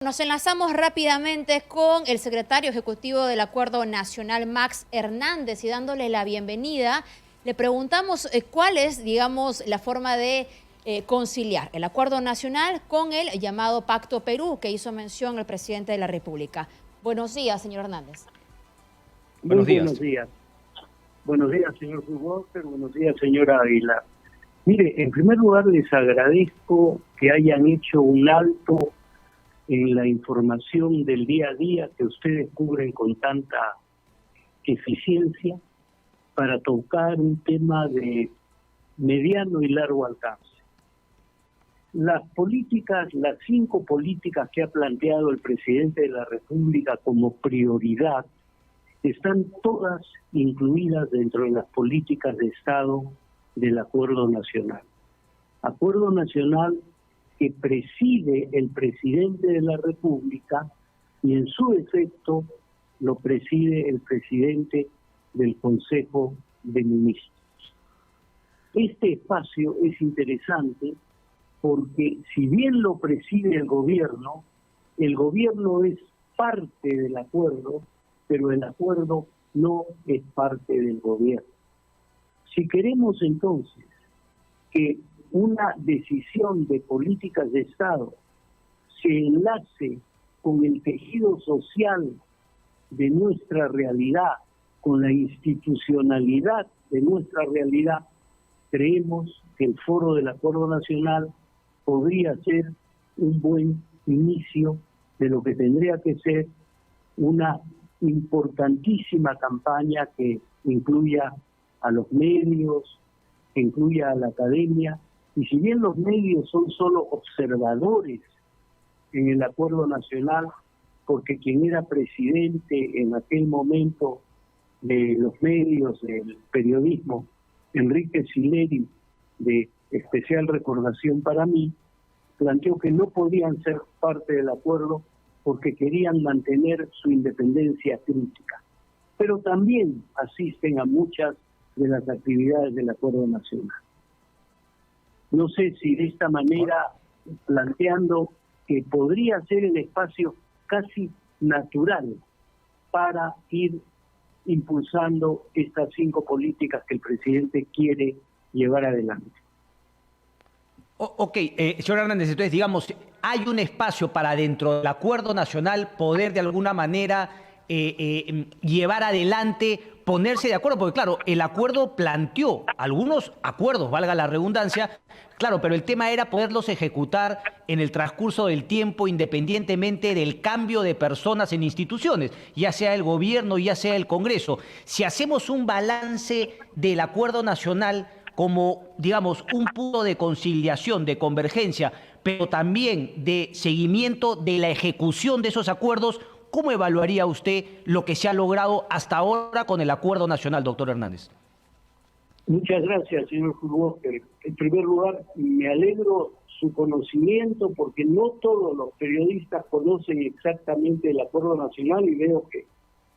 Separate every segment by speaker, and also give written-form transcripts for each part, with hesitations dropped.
Speaker 1: Nos enlazamos rápidamente con el secretario ejecutivo del Acuerdo Nacional, Max Hernández, y dándole la bienvenida, le preguntamos cuál es, digamos, la forma de conciliar el Acuerdo Nacional con el llamado Pacto Perú, que hizo mención el presidente de la República. Buenos días, señor Hernández.
Speaker 2: Muy buenos días. Buenos días, señor Walker. Buenos días, señora Aguilar. Mire, en primer lugar les agradezco que hayan hecho un alto en la información del día a día que ustedes cubren con tanta eficiencia para tocar un tema de mediano y largo alcance. Las políticas, las 5 políticas que ha planteado el presidente de la República como prioridad, están todas incluidas dentro de las políticas de Estado del Acuerdo Nacional. Acuerdo Nacional que preside el presidente de la República y en su efecto lo preside el presidente del Consejo de Ministros. Este espacio es interesante porque si bien lo preside el gobierno es parte del acuerdo, pero el acuerdo no es parte del gobierno. Si queremos entonces que una decisión de políticas de Estado se enlace con el tejido social de nuestra realidad, con la institucionalidad de nuestra realidad, creemos que el Foro del Acuerdo Nacional podría ser un buen inicio de lo que tendría que ser una importantísima campaña que incluya a los medios, que incluya a la academia. Y si bien los medios son solo observadores en el Acuerdo Nacional, porque quien era presidente en aquel momento de los medios, del periodismo, Enrique Sileri, de especial recordación para mí, planteó que no podían ser parte del acuerdo porque querían mantener su independencia crítica. Pero también asisten a muchas de las actividades del Acuerdo Nacional. No sé si de esta manera, planteando que podría ser el espacio casi natural para ir impulsando estas 5 políticas que el presidente quiere llevar adelante.
Speaker 3: Ok, señor Hernández, entonces digamos, hay un espacio para dentro del Acuerdo Nacional poder de alguna manera llevar adelante, ponerse de acuerdo, porque claro, el acuerdo planteó algunos acuerdos, valga la redundancia, claro, pero el tema era poderlos ejecutar en el transcurso del tiempo independientemente del cambio de personas en instituciones, ya sea el gobierno, ya sea el Congreso. Si hacemos un balance del Acuerdo Nacional como, digamos, un punto de conciliación, de convergencia, pero también de seguimiento de la ejecución de esos acuerdos, ¿cómo evaluaría usted lo que se ha logrado hasta ahora con el Acuerdo Nacional, doctor Hernández?
Speaker 2: Muchas gracias, señor Walker. En primer lugar, me alegro su conocimiento porque no todos los periodistas conocen exactamente el Acuerdo Nacional y veo que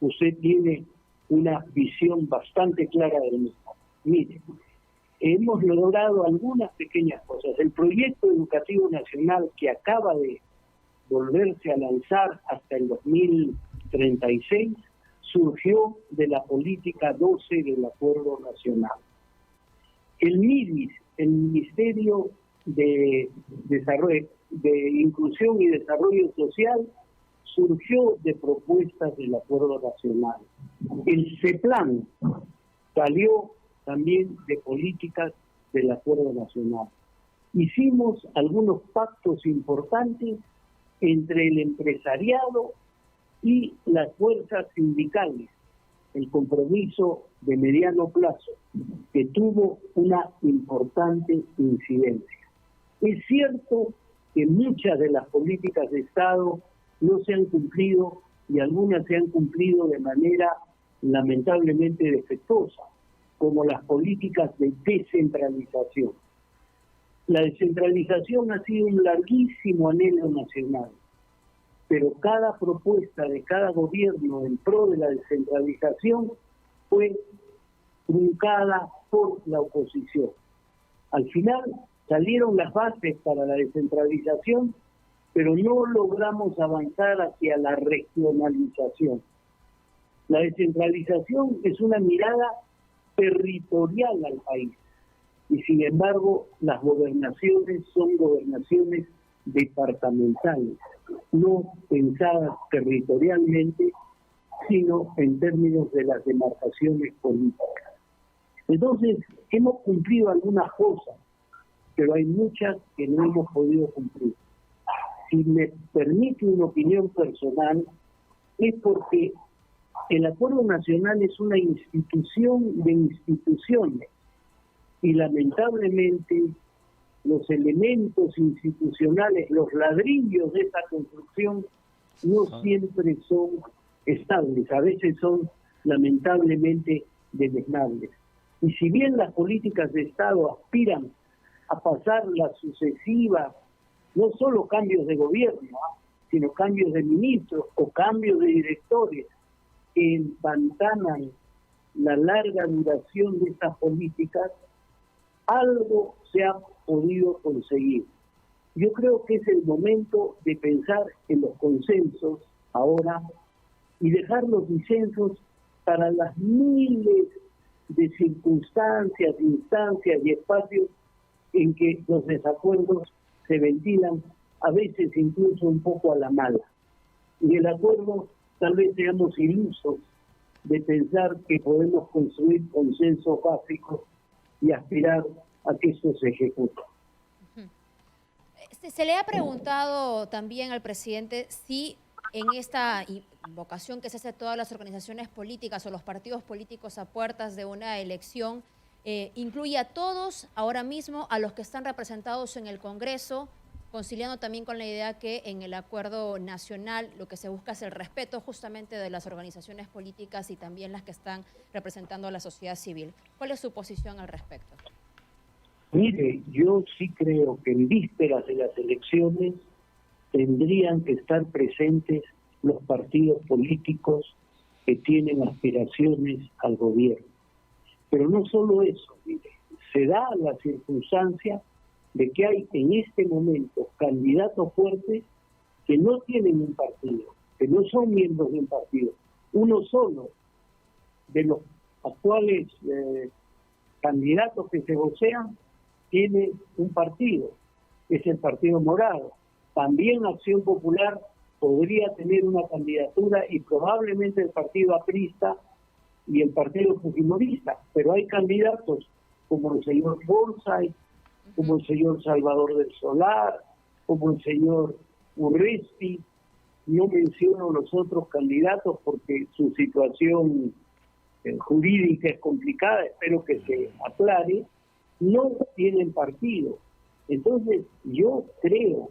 Speaker 2: usted tiene una visión bastante clara del mismo. Mire, hemos logrado algunas pequeñas cosas. El proyecto educativo nacional que acaba de volverse a lanzar hasta el 2036 surgió de la política 12 del Acuerdo Nacional. El MIDIS, el Ministerio de Inclusión y Desarrollo Social, surgió de propuestas del Acuerdo Nacional. El CEPLAN salió también de políticas del Acuerdo Nacional. Hicimos algunos pactos importantes entre el empresariado y las fuerzas sindicales, el compromiso de mediano plazo, que tuvo una importante incidencia. Es cierto que muchas de las políticas de Estado no se han cumplido y algunas se han cumplido de manera lamentablemente defectuosa, como las políticas de descentralización. La descentralización ha sido un larguísimo anhelo nacional, pero cada propuesta de cada gobierno en pro de la descentralización fue truncada por la oposición. Al final salieron las bases para la descentralización, pero no logramos avanzar hacia la regionalización. La descentralización es una mirada territorial al país y sin embargo las gobernaciones son gobernaciones departamentales, no pensadas territorialmente, sino en términos de las demarcaciones políticas. Entonces, hemos cumplido algunas cosas, pero hay muchas que no hemos podido cumplir. Si me permite una opinión personal, es porque el Acuerdo Nacional es una institución de instituciones y lamentablemente los elementos institucionales, los ladrillos de esta construcción no siempre son estables, a veces son lamentablemente deleznables. Y si bien las políticas de Estado aspiran a pasar las sucesivas, no solo cambios de gobierno, sino cambios de ministros o cambios de directores que empantanan la larga duración de estas políticas, algo se ha podido conseguir. Yo creo que es el momento de pensar en los consensos ahora y dejar los disensos para las miles de circunstancias, instancias y espacios en que los desacuerdos se ventilan, a veces incluso un poco a la mala. Y el acuerdo, tal vez seamos ilusos de pensar que podemos construir consensos básicos y aspirar a que esto se ejecute.
Speaker 1: Se le ha preguntado también al presidente si en esta invocación que se hace a todas las organizaciones políticas o los partidos políticos a puertas de una elección, incluye a todos ahora mismo, a los que están representados en el Congreso, conciliando también con la idea que en el acuerdo nacional lo que se busca es el respeto justamente de las organizaciones políticas y también las que están representando a la sociedad civil. ¿Cuál es su posición al respecto?
Speaker 2: Mire, yo sí creo que en vísperas de las elecciones tendrían que estar presentes los partidos políticos que tienen aspiraciones al gobierno. Pero no solo eso, mire, se da la circunstancia de que hay en este momento candidatos fuertes que no tienen un partido, que no son miembros de un partido. Uno solo de los actuales candidatos que se vocean tiene un partido, es el Partido Morado. También Acción Popular podría tener una candidatura y probablemente el Partido Aprista y el Partido Fujimorista, pero hay candidatos como el señor Forsyth, como el señor Salvador del Solar, como el señor Urresti. No menciono los otros candidatos porque su situación jurídica es complicada, espero que se aclare. No tienen partido. Entonces yo creo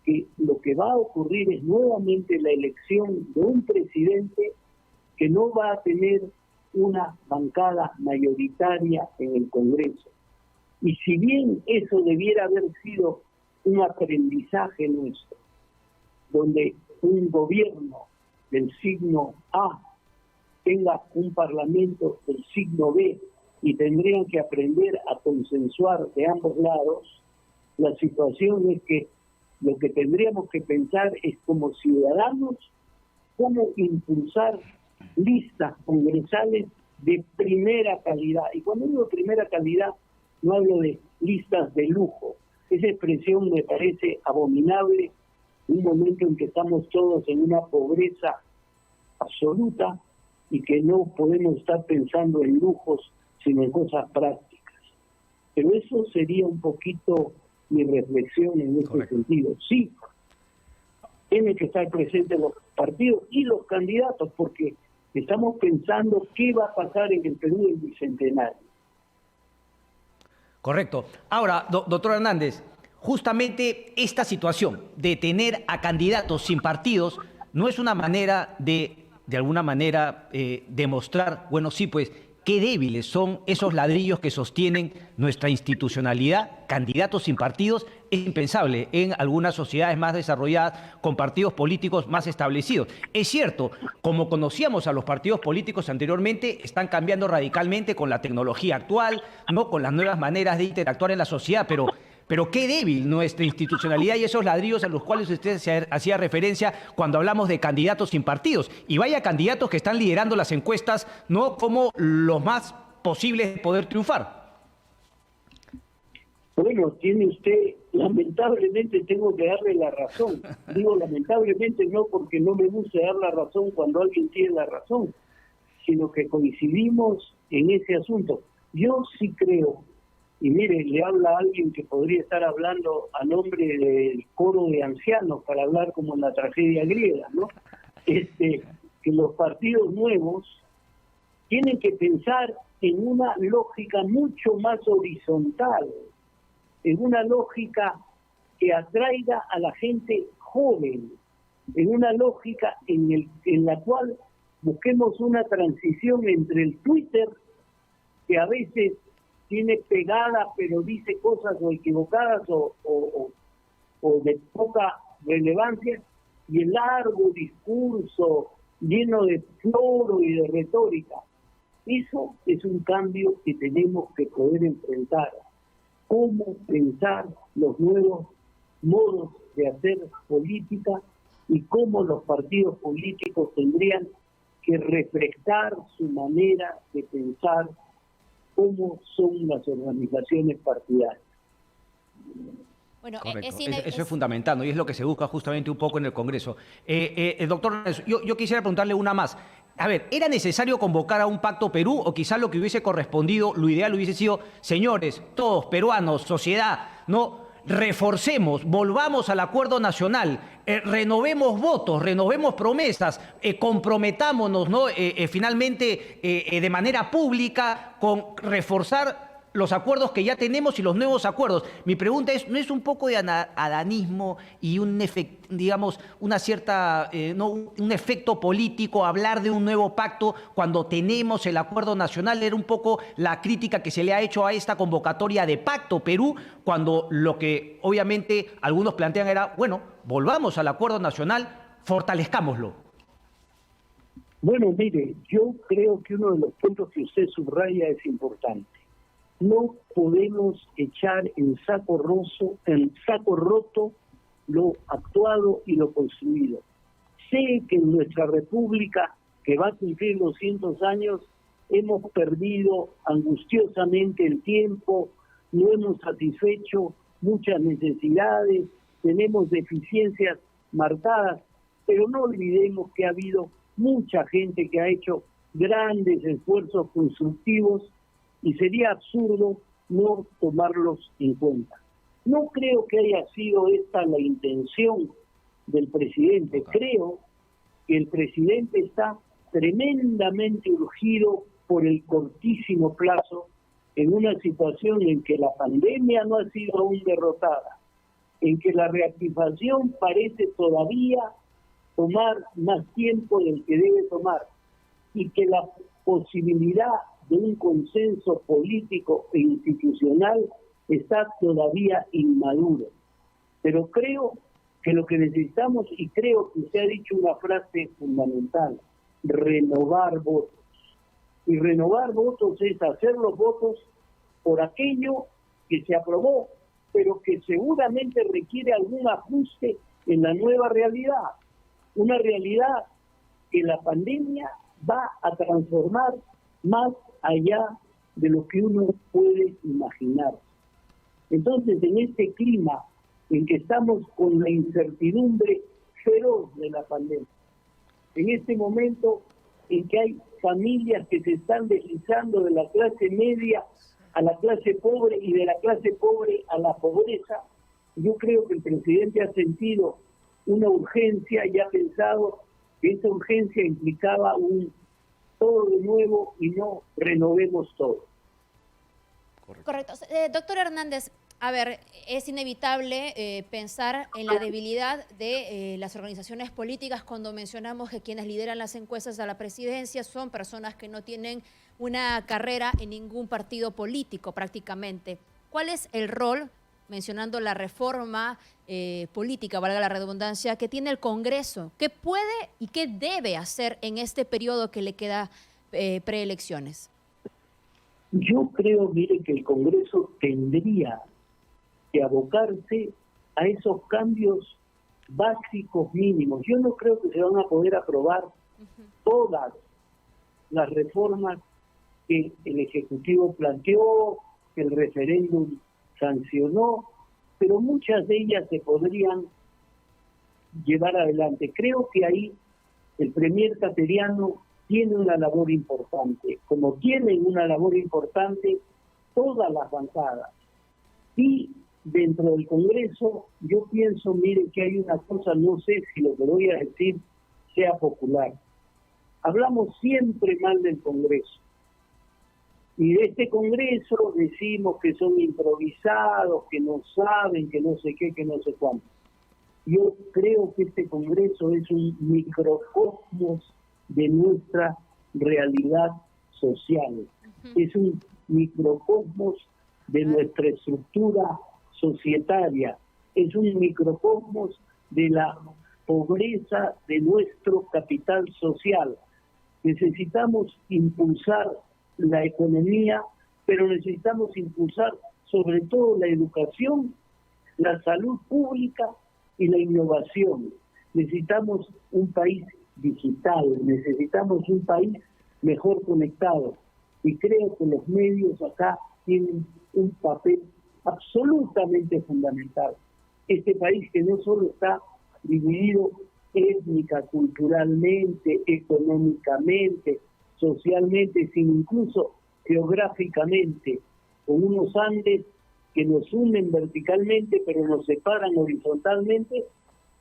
Speaker 2: que lo que va a ocurrir es nuevamente la elección de un presidente que no va a tener una bancada mayoritaria en el Congreso. Y si bien eso debiera haber sido un aprendizaje nuestro, donde un gobierno del signo A tenga un parlamento del signo B y tendrían que aprender a consensuar de ambos lados, la situación es que lo que tendríamos que pensar es como ciudadanos, cómo impulsar listas congresales de primera calidad. Y cuando digo primera calidad, no hablo de listas de lujo. Esa expresión me parece abominable, un momento en que estamos todos en una pobreza absoluta y que no podemos estar pensando en lujos, sino en cosas prácticas. Pero eso sería un poquito mi reflexión en este sentido. Sí, tienen que estar presentes los partidos y los candidatos, porque estamos pensando qué va a pasar en el Perú del Bicentenario.
Speaker 3: Correcto. Ahora, doctor Hernández, justamente esta situación de tener a candidatos sin partidos no es una manera de alguna manera, demostrar, bueno, sí, pues, qué débiles son esos ladrillos que sostienen nuestra institucionalidad. Candidatos sin partidos es impensable en algunas sociedades más desarrolladas con partidos políticos más establecidos. Es cierto, como conocíamos a los partidos políticos anteriormente, están cambiando radicalmente con la tecnología actual, ¿no? Con las nuevas maneras de interactuar en la sociedad, pero Pero qué débil nuestra institucionalidad y esos ladrillos a los cuales usted se hacía referencia cuando hablamos de candidatos sin partidos. Y vaya candidatos que están liderando las encuestas, no como los más posibles de poder triunfar.
Speaker 2: Bueno, tiene usted, lamentablemente tengo que darle la razón. Digo lamentablemente no porque no me gusta dar la razón cuando alguien tiene la razón, sino que coincidimos en ese asunto. Yo sí creo, y mire, le habla a alguien que podría estar hablando a nombre del coro de ancianos para hablar como en la tragedia griega, ¿no? Que los partidos nuevos tienen que pensar en una lógica mucho más horizontal, en una lógica que atraiga a la gente joven, en una lógica en la cual busquemos una transición entre el Twitter, que a veces tiene pegada pero dice cosas o equivocadas o de poca relevancia, y el largo discurso lleno de floro y de retórica. Eso es un cambio que tenemos que poder enfrentar. Cómo pensar los nuevos modos de hacer política y cómo los partidos políticos tendrían que refrescar su manera de pensar cómo son las organizaciones partidarias.
Speaker 1: Bueno,
Speaker 3: eso es fundamental, ¿no? Y es lo que se busca justamente un poco en el Congreso. Doctor, yo quisiera preguntarle una más. A ver, ¿era necesario convocar a un pacto Perú o quizás lo que hubiese correspondido, lo ideal hubiese sido, señores, todos peruanos, sociedad, no reforcemos, volvamos al acuerdo nacional, renovemos votos, renovemos promesas, comprometámonos, ¿no? Finalmente de manera pública con reforzar los acuerdos que ya tenemos y los nuevos acuerdos? Mi pregunta es, ¿no es un poco de adanismo y digamos, una cierta, un efecto político hablar de un nuevo pacto cuando tenemos el acuerdo nacional? Era un poco la crítica que se le ha hecho a esta convocatoria de Pacto Perú, cuando lo que obviamente algunos plantean era, bueno, volvamos al acuerdo nacional, fortalezcámoslo.
Speaker 2: Bueno, mire, yo creo que uno de los puntos que usted subraya es importante. No podemos echar en saco roto lo actuado y lo construido. Sé que en nuestra república, que va a cumplir 200 años, hemos perdido angustiosamente el tiempo, no hemos satisfecho muchas necesidades, tenemos deficiencias marcadas, pero no olvidemos que ha habido mucha gente que ha hecho grandes esfuerzos constructivos y sería absurdo no tomarlos en cuenta. No creo que haya sido esta la intención del presidente. Creo que el presidente está tremendamente urgido por el cortísimo plazo en una situación en que la pandemia no ha sido aún derrotada, en que la reactivación parece todavía tomar más tiempo del que debe tomar y que la posibilidad de un consenso político e institucional está todavía inmaduro. Pero creo que lo que necesitamos, y creo que usted ha dicho una frase fundamental, renovar votos. Y renovar votos es hacer los votos por aquello que se aprobó, pero que seguramente requiere algún ajuste en la nueva realidad. Una realidad que la pandemia va a transformar más allá de lo que uno puede imaginar. Entonces, en este clima en que estamos con la incertidumbre feroz de la pandemia, en este momento en que hay familias que se están deslizando de la clase media a la clase pobre y de la clase pobre a la pobreza, yo creo que el presidente ha sentido una urgencia y ha pensado que esa urgencia implicaba un todo de nuevo y no renovemos todo.
Speaker 1: Correcto. Doctor Hernández, a ver, es inevitable pensar en la debilidad de las organizaciones políticas cuando mencionamos que quienes lideran las encuestas a la presidencia son personas que no tienen una carrera en ningún partido político prácticamente. ¿Cuál es el rol, mencionando la reforma política, valga la redundancia, que tiene el Congreso? ¿Qué puede y qué debe hacer en este periodo que le queda preelecciones?
Speaker 2: Yo creo, mire, que el Congreso tendría que abocarse a esos cambios básicos mínimos. Yo no creo que se van a poder aprobar todas las reformas que el Ejecutivo planteó, que el referéndum sancionó, pero muchas de ellas se podrían llevar adelante. Creo que ahí el premier cateriano tiene una labor importante, como tienen una labor importante todas las bancadas. Y dentro del Congreso, yo pienso, mire, que hay una cosa, no sé si lo que voy a decir sea popular. Hablamos siempre mal del Congreso. Y de este Congreso decimos que son improvisados, que no saben, que no sé qué, que no sé cuánto. Yo creo que este Congreso es un microcosmos de nuestra realidad social. Es un microcosmos de nuestra estructura societaria. Es un microcosmos de la pobreza de nuestro capital social. Necesitamos impulsar la economía, pero necesitamos impulsar sobre todo la educación, la salud pública y la innovación. Necesitamos un país digital, necesitamos un país mejor conectado. Y creo que los medios acá tienen un papel absolutamente fundamental. Este país que no solo está dividido étnica, culturalmente, económicamente, socialmente, sino incluso geográficamente, con unos Andes que nos unen verticalmente, pero nos separan horizontalmente.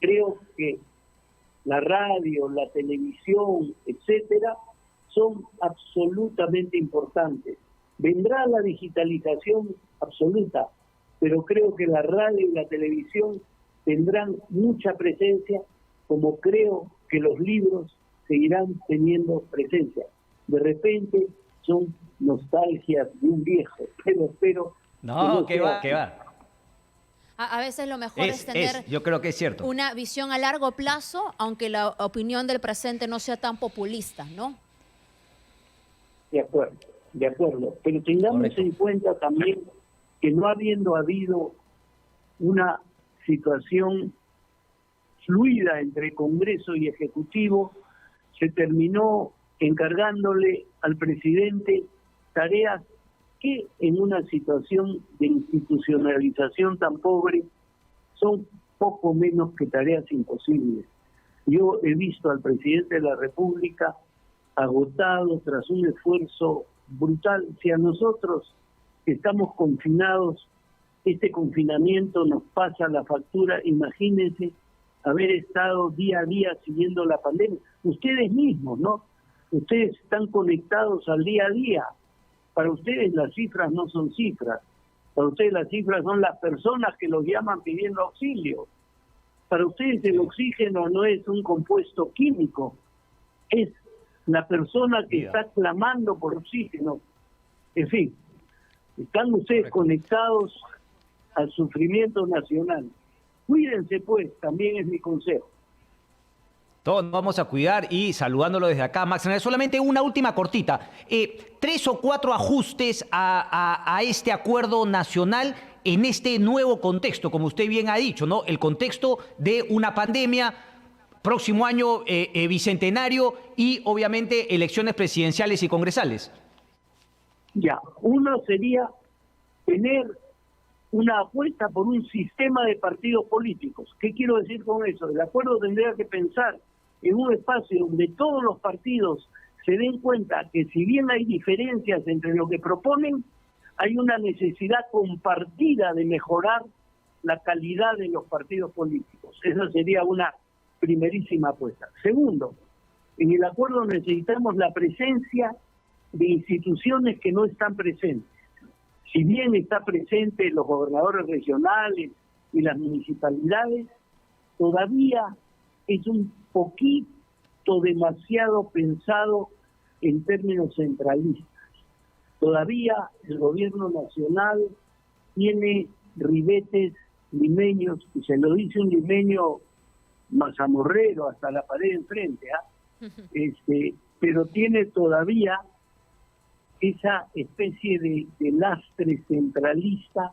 Speaker 2: Creo que la radio, la televisión, etcétera, son absolutamente importantes. Vendrá la digitalización absoluta, pero creo que la radio y la televisión tendrán mucha presencia, como creo que los libros seguirán teniendo presencia. De repente son nostalgias de un viejo, pero espero...
Speaker 3: No, que va, que va.
Speaker 1: A veces lo mejor es tener
Speaker 3: yo creo que es cierto.
Speaker 1: Una visión a largo plazo, aunque la opinión del presente no sea tan populista, ¿no?
Speaker 2: De acuerdo. Pero tengamos en cuenta también que no habiendo habido una situación fluida entre Congreso y Ejecutivo, se terminó encargándole al presidente tareas que en una situación de institucionalización tan pobre son poco menos que tareas imposibles. Yo he visto al presidente de la República agotado tras un esfuerzo brutal. Si a nosotros que estamos confinados, este confinamiento nos pasa la factura, imagínense haber estado día a día siguiendo la pandemia. Ustedes mismos, ¿no? Ustedes están conectados al día a día. Para ustedes las cifras no son cifras. Para ustedes las cifras son las personas que los llaman pidiendo auxilio. Para ustedes el oxígeno no es un compuesto químico, es la persona que está clamando por oxígeno. En fin, están ustedes conectados al sufrimiento nacional. Cuídense pues, también es mi consejo.
Speaker 3: Todos nos vamos a cuidar y saludándolo desde acá, Max. Solamente una última cortita. 3 o 4 ajustes a este acuerdo nacional en este nuevo contexto, como usted bien ha dicho, ¿no? El contexto de una pandemia, próximo año bicentenario y obviamente elecciones presidenciales y congresales.
Speaker 2: Ya, uno sería tener una apuesta por un sistema de partidos políticos. ¿Qué quiero decir con eso? El acuerdo tendría que pensar en un espacio donde todos los partidos se den cuenta que si bien hay diferencias entre lo que proponen, hay una necesidad compartida de mejorar la calidad de los partidos políticos. Esa sería una primerísima apuesta. Segundo, en el acuerdo necesitamos la presencia de instituciones que no están presentes. Si bien está presente los gobernadores regionales y las municipalidades, todavía es un poquito demasiado pensado en términos centralistas. Todavía el gobierno nacional tiene ribetes limeños, y se lo dice un limeño mazamorrero hasta la pared enfrente, pero tiene todavía esa especie de lastre centralista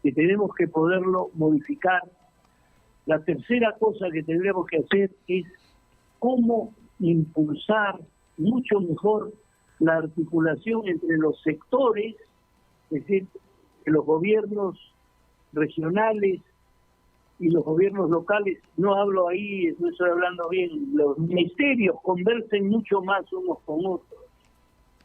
Speaker 2: que tenemos que poderlo modificar. La tercera cosa que tendríamos que hacer es cómo impulsar mucho mejor la articulación entre los sectores, es decir, que los gobiernos regionales y los gobiernos locales, no hablo ahí, no estoy hablando bien, los ministerios conversen mucho más unos con otros,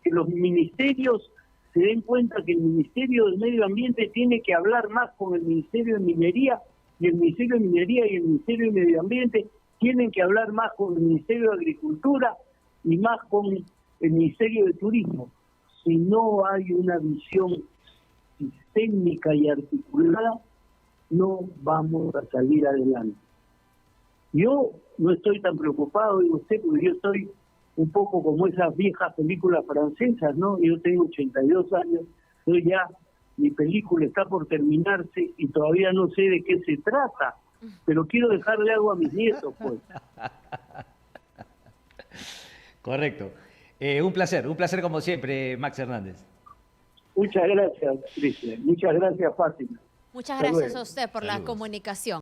Speaker 2: que los ministerios se den cuenta que el Ministerio del Medio Ambiente tiene que hablar más con el Ministerio de Minería, y el Ministerio de Minería y el Ministerio de Medio Ambiente tienen que hablar más con el Ministerio de Agricultura y más con el Ministerio de Turismo. Si no hay una visión sistémica y articulada, no vamos a salir adelante. Yo no estoy tan preocupado, digo usted, porque yo estoy un poco como esas viejas películas francesas, ¿no? Yo tengo 82 años, mi película está por terminarse y todavía no sé de qué se trata, pero quiero dejarle algo a mis nietos, pues.
Speaker 3: Correcto. Un placer como siempre, Max Hernández.
Speaker 2: Muchas gracias, Cristian. Muchas gracias, Fátima.
Speaker 1: Muchas gracias a usted por la comunicación.